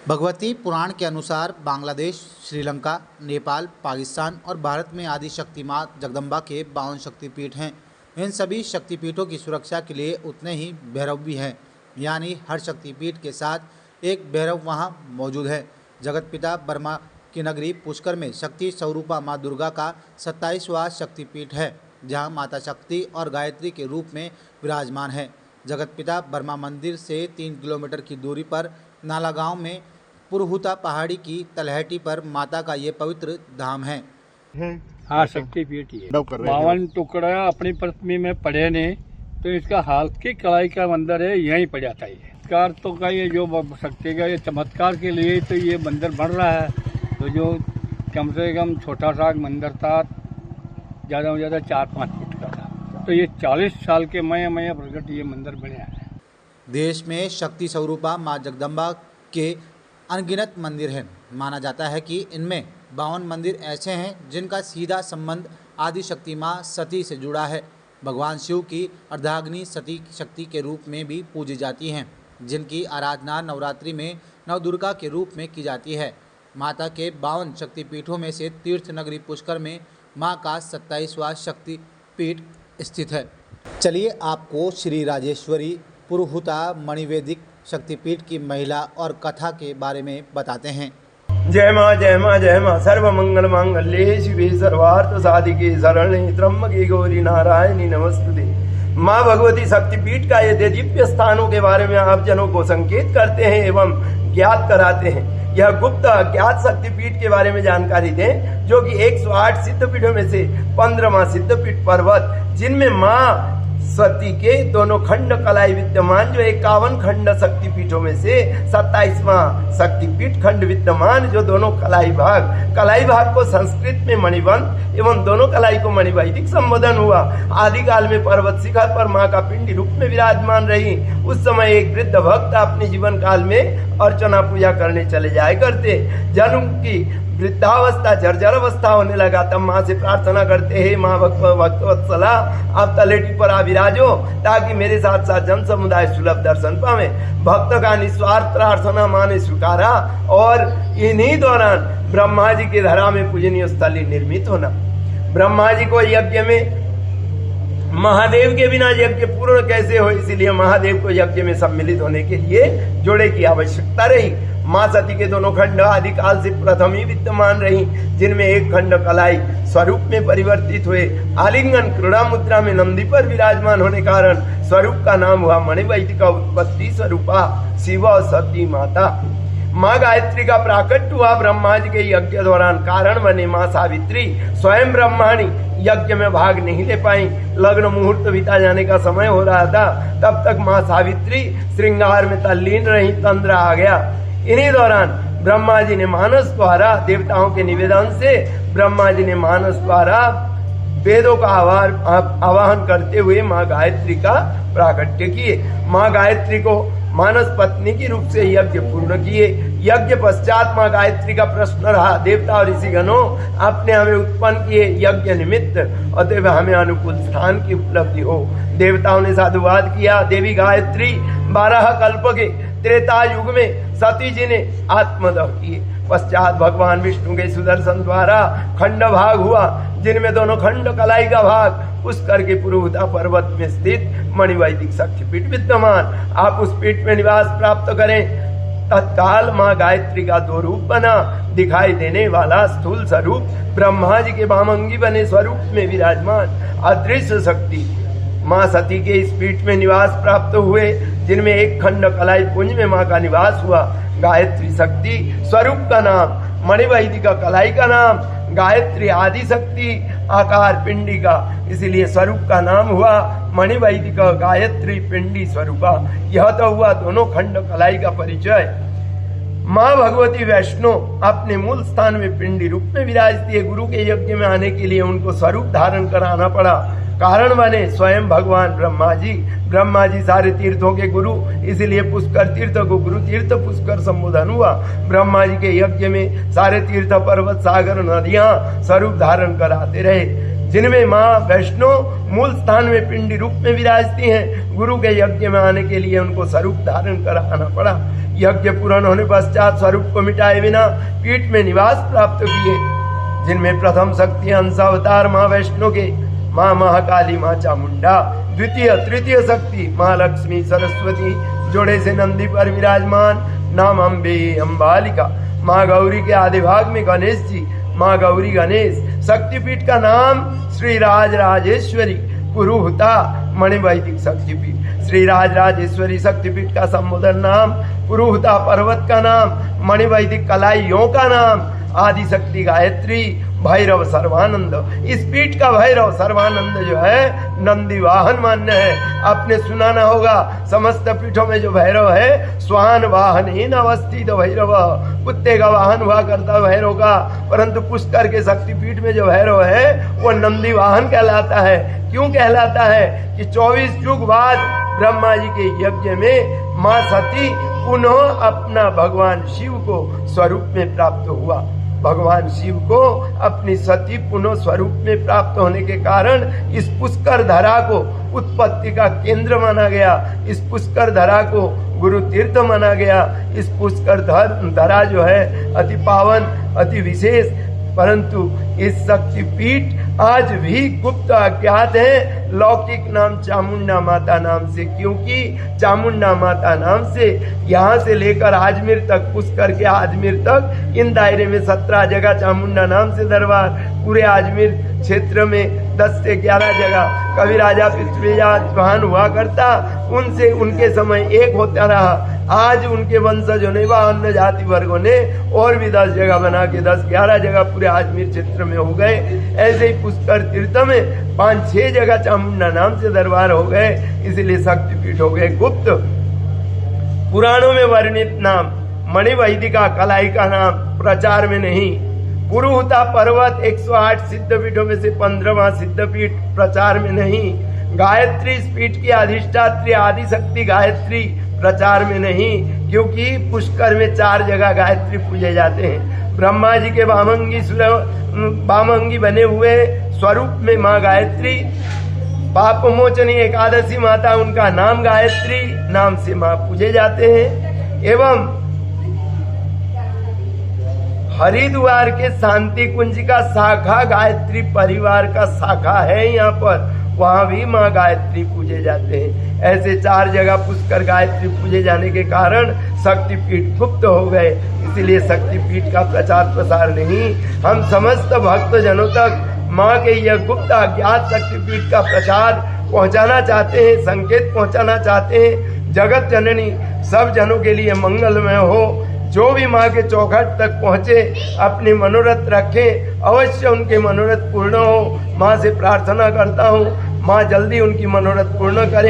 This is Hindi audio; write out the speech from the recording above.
भगवती पुराण के अनुसार बांग्लादेश, श्रीलंका, नेपाल, पाकिस्तान और भारत में आदि शक्ति माँ जगदम्बा के 52 शक्तिपीठ हैं। इन सभी शक्तिपीठों की सुरक्षा के लिए उतने ही भैरव भी हैं, यानी हर शक्तिपीठ के साथ एक भैरव वहाँ मौजूद है। जगतपिता ब्रह्मा की नगरी पुष्कर में शक्ति स्वरूपा माँ दुर्गा का 27वां शक्तिपीठ है, जहाँ माता शक्ति और गायत्री के रूप में विराजमान है। जगतपिता ब्रह्मा मंदिर से 3 किलोमीटर की दूरी पर नाला गांव में पुरहुता पहाड़ी की तलहटी पर माता का ये पवित्र धाम है। हाँ, शक्तिपीठ ही है। 52 टुकड़ा अपनी पृथ्वी में पड़े ने, तो इसका हाल की कलाई का मंदिर है, यहीं पड़ जाता है। चमत्कार तो का ये जो शक्ति का ये चमत्कार के लिए तो ये मंदिर बन रहा है। तो जो कम से कम छोटा सा मंदिर था, ज़्यादा से ज़्यादा 4-5 फुट का था, तो ये 40 साल के मया प्रगट ये मंदिर बना है। देश में शक्ति स्वरूपा माँ जगदम्बा के अनगिनत मंदिर हैं। माना जाता है कि इनमें 52 मंदिर ऐसे हैं जिनका सीधा संबंध आदि शक्ति माँ सती से जुड़ा है। भगवान शिव की अर्धाग्नि सती शक्ति के रूप में भी पूजी जाती हैं, जिनकी आराधना नवरात्रि में नवदुर्गा के रूप में की जाती है। माता के 52 शक्तिपीठों में से तीर्थ नगरी पुष्कर में माँ का 27वां शक्तिपीठ स्थित है। चलिए आपको श्री राजेश्वरी पुरहुता मणिवेदिक शक्तिपीठ की महिला और कथा के बारे में बताते हैं। जय माँ जय माँ जय माँ। सर्व मंगल मांगल्ये शिवे सर्वार्थ साधिके शरण्ये त्र्यंबके गौरी नारायणी नमस्तुते। माँ भगवती शक्तिपीठ का ये दिव्य स्थानों के बारे में आप जनों को संकेत करते हैं एवं ज्ञात कराते हैं। यह गुप्त अज्ञात शक्तिपीठ के बारे में जानकारी दें, जो कि 108 सिद्धपीठों में से 15वां सिद्धपीठ पर्वत, जिनमें माँ सती के दोनों खंड कलाई विद्यमान, जो 51 खंड शक्तिपीठों में से 27वां शक्तिपीठ खंड विद्यमान, जो दोनों कलाई भाग को संस्कृत में मणिवन एवं दोनों कलाई को मणिवैदिक संबोधन हुआ। आदिकाल में पर्वत शिखर पर माँ का पिंडी रूप में विराजमान रही। उस समय एक वृद्ध भक्त अपने जीवन काल में अर्चना पूजा करने चले जाए करते। जन्म की वृद्धावस्था जर्जर अवस्था होने लगा, तब माँ से प्रार्थना करते हैं, माँ भक्तवत्सला आप तलेटी पर आ विराजो, ताकि मेरे साथ साथ जन समुदाय सुलभ दर्शन पावे। भक्त का निस्वार्थ प्रार्थना माँ ने स्वीकारा और इन्हीं दौरान ब्रह्मा जी की धरा में पूजनीय स्थली निर्मित होना। ब्रह्मा जी को यज्ञ में महादेव के बिना यज्ञ पूर्ण कैसे हो, इसीलिए महादेव को यज्ञ में सम्मिलित होने के लिए जोड़े की आवश्यकता रही। माँ सती के दोनों खंड आदिकाल से प्रथम ही विद्यमान रही, जिनमें एक खंड कलाई स्वरूप में परिवर्तित हुए। आलिंगन क्रीड़ा मुद्रा में नंदी पर विराजमान होने कारण स्वरूप का नाम हुआ मणिवैदिक। उत्पत्ति स्वरूपा शिव और सती माता। माँ गायत्री का प्राकट्य हुआ ब्रह्मा जी के यज्ञ दौरान। कारण बने माँ सावित्री स्वयं ब्रह्माणी यज्ञ में भाग नहीं ले पाई। लग्न मुहूर्त बीता जाने का समय हो रहा था, तब तक माँ सावित्री श्रृंगार में तल्लीन रही। तंद्रा आ गया। इन्हीं दौरान ब्रह्मा जी ने मानस द्वारा देवताओं के निवेदन से ब्रह्मा जी ने मानस द्वारा वेदों का आवाहन करते हुए माँ गायत्री का प्राकट्य किए। माँ गायत्री को मानस पत्नी की रूप से यज्ञ पूर्ण किए। यज्ञ पश्चात माँ गायत्री का प्रश्न रहा, देवता और ऋषिगणों आपने हमें उत्पन्न किए यज्ञ निमित्त, अतएव हमें अनुकूल स्थान की उपलब्धि हो। देवताओं ने साधुवाद किया। देवी गायत्री 12 कल्प के त्रेता युग में सती जी ने आत्मदह किए। पश्चात भगवान विष्णु के सुदर्शन द्वारा खंड भाग हुआ, जिनमें दोनों खंड कलाई का भाग पुष्कर के पुरहुता पर्वत में स्थित मणिवैदिक शक्तिपीठ विद्यमान। आप उस पीठ में निवास प्राप्त करें। तत्काल माँ गायत्री का 2 रूप बना। दिखाई देने वाला स्थूल स्वरूप ब्रह्मा जी के वामंगी बने स्वरूप में विराजमान अदृश्य शक्ति माँ सती के इस पीठ में निवास प्राप्त हुए, जिनमें एक खंड कलाई पुंज में माँ का निवास हुआ। गायत्री शक्ति स्वरूप का नाम, मणिवैदिक कलाई का नाम, गायत्री आदि शक्ति आकार पिंडी का, इसलिए स्वरूप का नाम हुआ मणिवैदिक गायत्री पिंडी स्वरूपा। यह तो हुआ दोनों खंड कलाई का परिचय। माँ भगवती वैष्णो अपने मूल स्थान में पिंडी रूप में विराजती है। गुरु के यज्ञ में आने के लिए उनको स्वरूप धारण कराना पड़ा। कारण बने स्वयं भगवान ब्रह्मा जी सारे तीर्थों के गुरु, इसलिए पुष्कर तीर्थ को गुरु तीर्थ पुष्कर संबोधन हुआ। ब्रह्मा जी के यज्ञ में सारे तीर्थ पर्वत सागर नदियां स्वरूप धारण कराते रहे। जिनमें माँ वैष्णो मूल स्थान में पिंडी रूप में विराजती हैं। गुरु के यज्ञ में आने के लिए उनको स्वरूप धारण कर आना पड़ा। यज्ञ पूर्ण होने पश्चात स्वरूप को मिटाए बिना पीठ में निवास प्राप्त किए, जिनमें प्रथम शक्ति अंश अवतार माँ वैष्णो के माँ महाकाली, माँ चामुंडा, द्वितीय तृतीय शक्ति माँ लक्ष्मी सरस्वती, जोड़े से नंदी पर विराजमान नाम अम्बे अम्बालिका, माँ गौरी के आधे भाग में गणेश जी, माँ गौरी गणेश। शक्तिपीठ का नाम श्री राज राजेश्वरी पुरुहूता मणिवैदिक शक्तिपीठ। श्री राज राजेश्वरी शक्तिपीठ का संबोधन नाम, पुरुहूता पर्वत का नाम, मणिवैदिक कलाइयों का नाम, आदि शक्ति गायत्री, भैरव सर्वानंद। इस पीठ का भैरव सर्वानंद जो है नंदी वाहन मान्य है। आपने सुना ना होगा, समस्त पीठों में जो भैरव है स्वान वाहन ही अवस्थित भैरव, कुत्ते का वाहन हुआ करता भैरव का, परंतु पुष्कर के शक्तिपीठ में जो भैरव है वो नंदी वाहन कहलाता है। क्यों कहलाता है कि 24 युग बाद ब्रह्मा जी के यज्ञ में माँ सती पुनः अपना भगवान शिव को स्वरूप में प्राप्त हुआ। भगवान शिव को अपनी सती पुनः स्वरूप में प्राप्त होने के कारण इस पुष्कर धरा को उत्पत्ति का केंद्र माना गया। इस पुष्कर धरा को गुरु तीर्थ माना गया। इस पुष्कर धरा जो है अति पावन, अति विशेष, परंतु इस शक्तिपीठ आज भी गुप्त अज्ञात है। लौकिक नाम चामुंडा माता नाम से, क्योंकि चामुंडा माता नाम से यहाँ से लेकर आजमीर तक, पुष्कर के आजमीर तक, इन दायरे में 17 जगह चामुंडा नाम से दरबार, पूरे आजमीर क्षेत्र में 10 से 11 जगह। कभी राजा पृथ्वीराज चौहान हुआ करता, उनसे उनके समय एक होता रहा। आज उनके वंशजों ने व अन्य जाति वर्गों ने और भी 10 जगह बना के 10-11 जगह पूरे आजमीर क्षेत्र में हो गए। ऐसे ही पुष्कर तीर्थ में 5-6 जगह चामुंडा नाम से दरबार हो गए, इसलिए शक्तिपीठ हो गए गुप्त। पुराणों में वर्णित नाम मणिवैदिका कलाई का नाम प्रचार में नहीं। पुरुहूता पर्वत 108 सिद्धपीठों में से 15वां सिद्धपीठ प्रचार में नहीं। गायत्री इस पीठ की अधिष्ठात्री आदि शक्ति गायत्री प्रचार में नहीं, क्योंकि पुष्कर में 4 जगह गायत्री पूजे जाते हैं। ब्रह्मा जी के वामंगी बने हुए स्वरूप में माँ गायत्री, पाप मोचनी एकादशी माता, उनका नाम गायत्री नाम से माँ पूजे जाते हैं। एवं हरिद्वार के शांति कुंज का शाखा गायत्री परिवार का शाखा है यहाँ पर, वहां भी माँ गायत्री पूजे जाते हैं। ऐसे 4 जगह पुष्कर गायत्री पूजे जाने के कारण शक्तिपीठ गुप्त हो गए, इसीलिए शक्तिपीठ का प्रचार प्रसार नहीं। हम समस्त भक्त जनों तक माँ के यह गुप्त अज्ञात शक्तिपीठ का प्रचार पहुंचाना चाहते हैं, संकेत पहुंचाना चाहते हैं। जगत जननी सब जनों के लिए मंगलमय हो। जो भी माँ के चौखट तक पहुँचे अपने मनोरथ रखें, अवश्य उनके मनोरथ पूर्ण हो। माँ से प्रार्थना करता हूँ, माँ जल्दी उनकी मनोरथ पूर्ण करें।